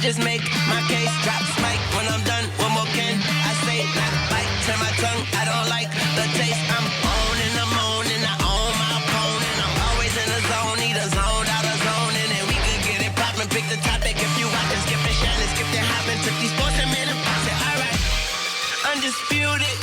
just make my case. Drops mic when I'm done. One more can I say? Not bite, turn my tongue. I don't like the taste. I'm on and I'm on and I own my opponent. I'm always in the zone, either zoned out of zone. And then we could get it poppin'. Pick the topic if you watchin'. Skip the Shannon, skip the hoppin'. Took these sports and made them pop it. All right, undisputed.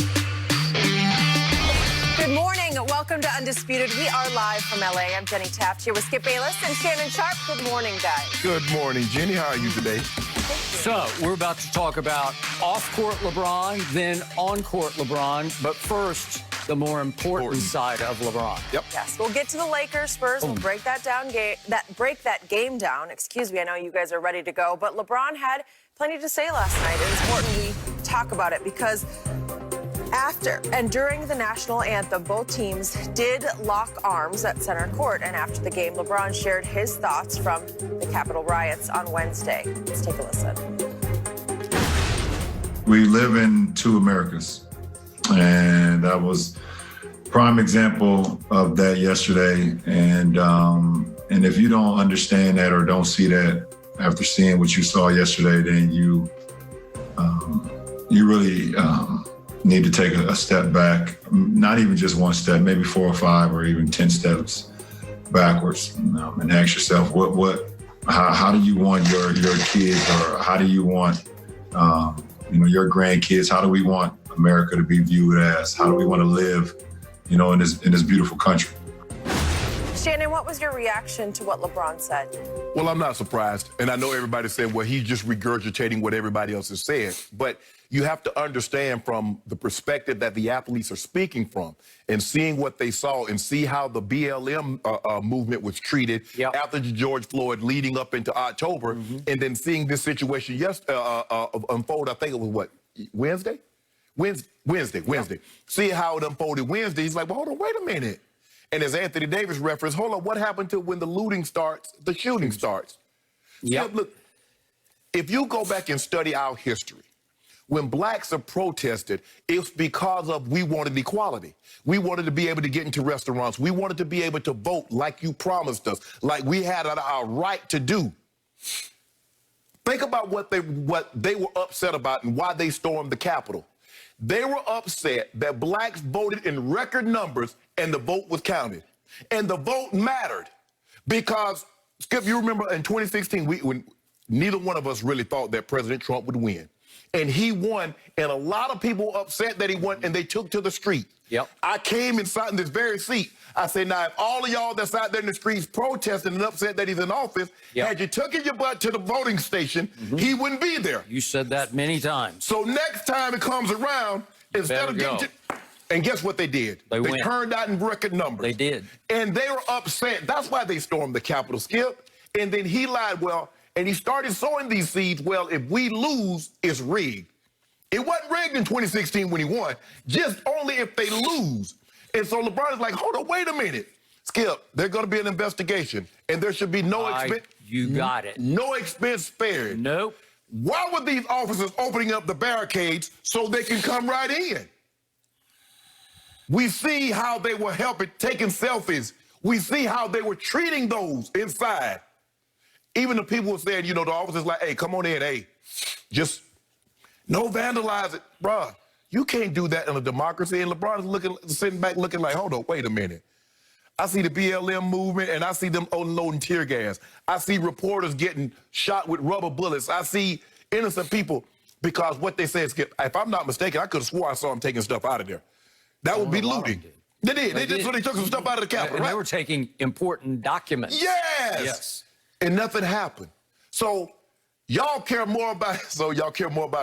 Good morning. Welcome to Undisputed. We are live from LA. I'm Jenny Taft here with Skip Bayless and Shannon Sharp. Good morning, guys. Good morning, Jenny. How are you today? So, we're about to talk about off-court LeBron, then on-court LeBron. But first, the more important side of LeBron. Yep. Yes, we'll get to the Lakers, Spurs. We'll break that game down. Excuse me. I know you guys are ready to go, but LeBron had plenty to say last night. It's important we talk about it because after and during the national anthem, both teams did lock arms at center court. And after the game, LeBron shared his thoughts from the Capitol riots on Wednesday. Let's take a listen. We live in two Americas, and that was a prime example of that yesterday. And if you don't understand that or don't see that after seeing what you saw yesterday, then you really need to take a step back, not even just one step, maybe 4 or 5 or even 10 steps backwards, and ask yourself, how do you want your kids, or how do you want, your grandkids? How do we want America to be viewed as? How do we want to live, in this beautiful country? Shannon, what was your reaction to what LeBron said? Well, I'm not surprised. And I know everybody said, well, he's just regurgitating what everybody else has said. But you have to understand from the perspective that the athletes are speaking from and seeing what they saw and see how the BLM movement was treated after the George Floyd leading up into October, and then seeing this situation unfold. I think it was Wednesday. See how it unfolded Wednesday. He's like, well, hold on, wait a minute. And as Anthony Davis referenced, hold on, what happened to when the looting starts, the shooting starts? Yeah. Look, if you go back and study our history, when blacks have protested, it's because of we wanted equality. We wanted to be able to get into restaurants. We wanted to be able to vote like you promised us, like we had our right to do. Think about what they were upset about and why they stormed the Capitol. They were upset that blacks voted in record numbers and the vote was counted. And the vote mattered because, Skip, you remember in 2016, when neither one of us really thought that President Trump would win. And he won, and a lot of people were upset that he won, and they took to the street. Yep. I came and sat in this very seat. I said, now, if all of y'all that's out there in the streets protesting and upset that he's in office, had you taken your butt to the voting station, he wouldn't be there. You said that many times. So next time it comes around, instead of getting and guess what they did? They turned out in record numbers. They did. And they were upset. That's why they stormed the Capitol, Skip. And then he lied, and he started sowing these seeds, if we lose, it's rigged. It wasn't rigged in 2016 when he won, just only if they lose. And so LeBron is like, hold on, wait a minute. Skip, there's going to be an investigation, and there should be no expense. You got it. No expense spared. Nope. Why were these officers opening up the barricades so they can come right in? We see how they were taking selfies. We see how they were treating those inside. Even the people were saying, the officers like, hey, come on in, hey, just no vandalize it. Bruh, you can't do that in a democracy. And LeBron is sitting back looking like, hold on, wait a minute. I see the BLM movement, and I see them unloading tear gas. I see reporters getting shot with rubber bullets. I see innocent people, because what they said, Skip, if I'm not mistaken, I could have swore I saw them taking stuff out of there. That would be looting. They did. So they took some stuff out of the Capitol, They were taking important documents. Yes. And nothing happened. So y'all care more about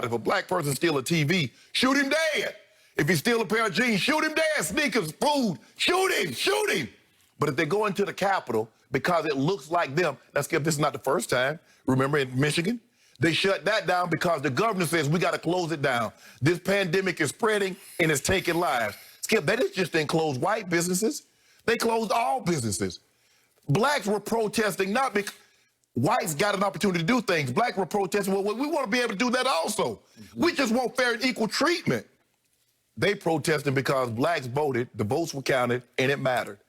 if a black person steal a TV, shoot him dead. If he steal a pair of jeans, shoot him dead. Sneakers, food, shoot him. But if they go into the Capitol because it looks like them, this is not the first time. Remember in Michigan? They shut that down because the governor says we got to close it down. This pandemic is spreading and it's taking lives. Skip, they just didn't close white businesses. They closed all businesses. Blacks were protesting not because whites got an opportunity to do things. Blacks were protesting, well, we want to be able to do that also. We just want fair and equal treatment. They protested because blacks voted, the votes were counted, and it mattered.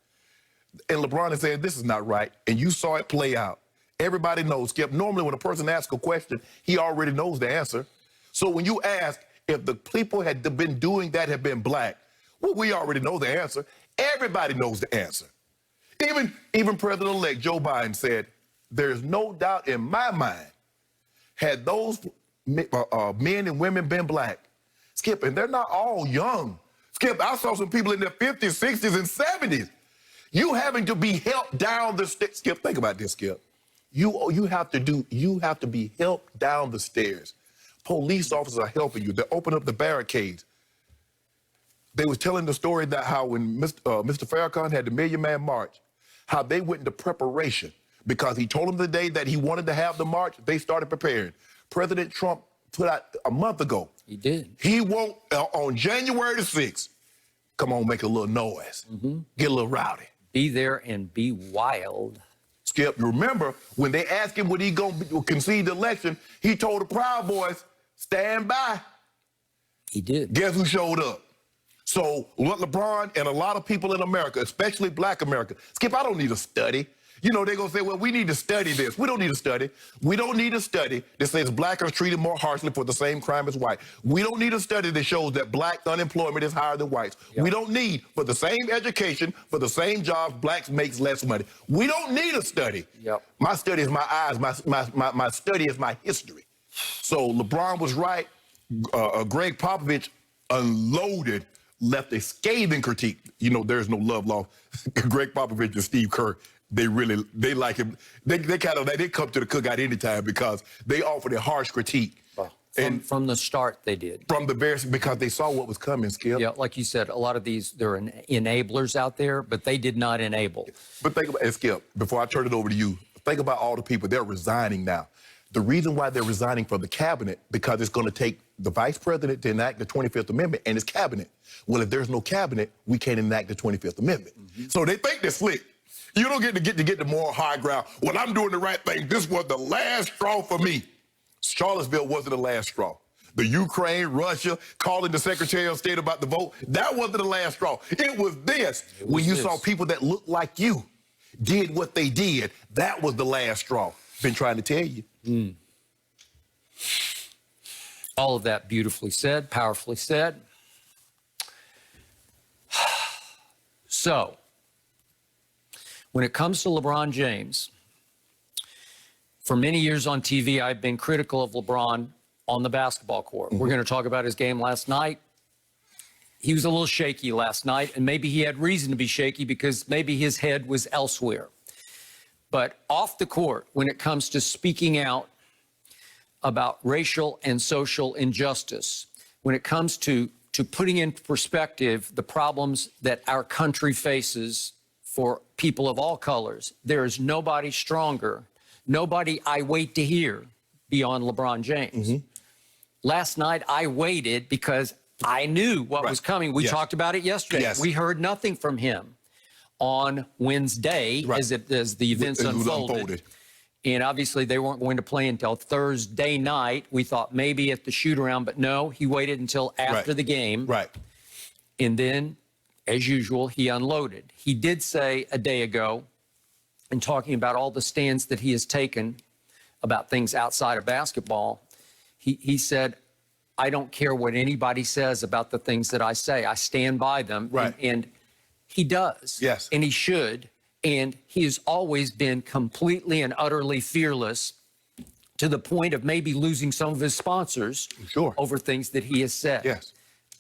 And LeBron is saying, this is not right. And you saw it play out. Everybody knows, Skip. Normally when a person asks a question, he already knows the answer. So when you ask if the people had been doing that had been black, well, we already know the answer. Everybody knows the answer. Even President-elect Joe Biden said, there's no doubt in my mind, had those men and women been black, Skip, and they're not all young. Skip, I saw some people in their 50s, 60s, and 70s. You having to be helped down the stairs. Skip, think about this, Skip. You have to be helped down the stairs. Police officers are helping you. They open up the barricades. They was telling the story that how when Mr. Farrakhan had the Million Man March, how they went into preparation because he told them the day that he wanted to have the march, they started preparing. President Trump put out a month ago. He did. He won't, on January the 6th, come on, make a little noise. Get a little rowdy. Be there and be wild. Skip, you remember when they asked him would he go concede the election, he told the Proud Boys, stand by. He did. Guess who showed up? So what LeBron and a lot of people in America, especially black America, Skip, I don't need to study. You know, they're going to say, well, we need to study this. We don't need to study. We don't need a study that says black are treated more harshly for the same crime as white. We don't need a study that shows that black unemployment is higher than whites. We don't need, for the same education, for the same jobs, blacks makes less money. We don't need a study. My study is my eyes. My study is my history. So LeBron was right. Greg Popovich unloaded, left a scathing critique. You know, there's no love lost. Greg Popovich and Steve Kerr, they like him. They come to the cookout anytime because they offered a harsh critique. From the start, they did. From the very, because they saw what was coming, Skip. Yeah, like you said, a lot of these, they're enablers out there, but they did not enable. But think about it, Skip, before I turn it over to you, think about all the people, they're resigning now. The reason why they're resigning from the cabinet, because it's going to take the vice president to enact the 25th Amendment and his cabinet. Well, if there's no cabinet, we can't enact the 25th Amendment. So they think they're slick. You don't get the moral high ground. Well, I'm doing the right thing. This was the last straw for me. Charlottesville wasn't the last straw. The Ukraine, Russia, calling the Secretary of State about the vote, that wasn't the last straw. It was this. When you saw people that looked like you did what they did, that was the last straw. Been trying to tell you. All of that beautifully said, powerfully said. So, when it comes to LeBron James, for many years on TV, I've been critical of LeBron on the basketball court. We're going to talk about his game last night. He was a little shaky last night, and maybe he had reason to be shaky because maybe his head was elsewhere. But off the court, when it comes to speaking out about racial and social injustice, when it comes to putting in perspective the problems that our country faces for people of all colors, there is nobody stronger, nobody I wait to hear beyond LeBron James. Last night, I waited because I knew what was coming. We talked about it yesterday. We heard nothing from him on Wednesday as the events unfolded. And obviously, they weren't going to play until Thursday night. We thought maybe at the shoot-around, but no, he waited until after the game. And then, as usual, he unloaded. He did say a day ago, in talking about all the stands that he has taken about things outside of basketball, he said, I don't care what anybody says about the things that I say. I stand by them. And he does. And he should. And he has always been completely and utterly fearless to the point of maybe losing some of his sponsors over things that he has said.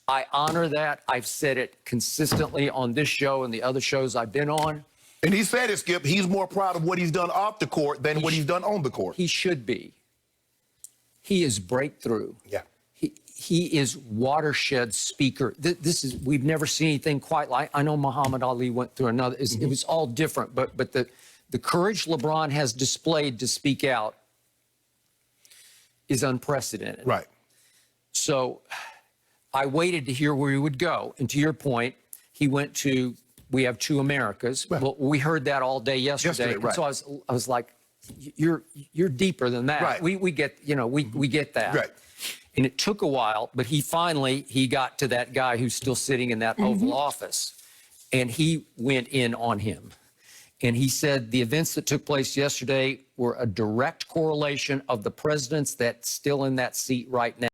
I honor that. I've said it consistently on this show and the other shows I've been on. And he said it, Skip, he's more proud of what he's done off the court than what he's done on the court. He should be. He is breakthrough. He is watershed speaker. We've never seen anything quite like, I know Muhammad Ali went through another, it was all different, but the courage LeBron has displayed to speak out is unprecedented. So I waited to hear where he would go. And to your point, he went to, we have two Americas. Well, we heard that all day yesterday. So I was like, you're deeper than that. We get, we get that. And it took a while, but he got to that guy who's still sitting in that Oval Office, and he went in on him. And he said the events that took place yesterday were a direct correlation of the presidents that's still in that seat right now.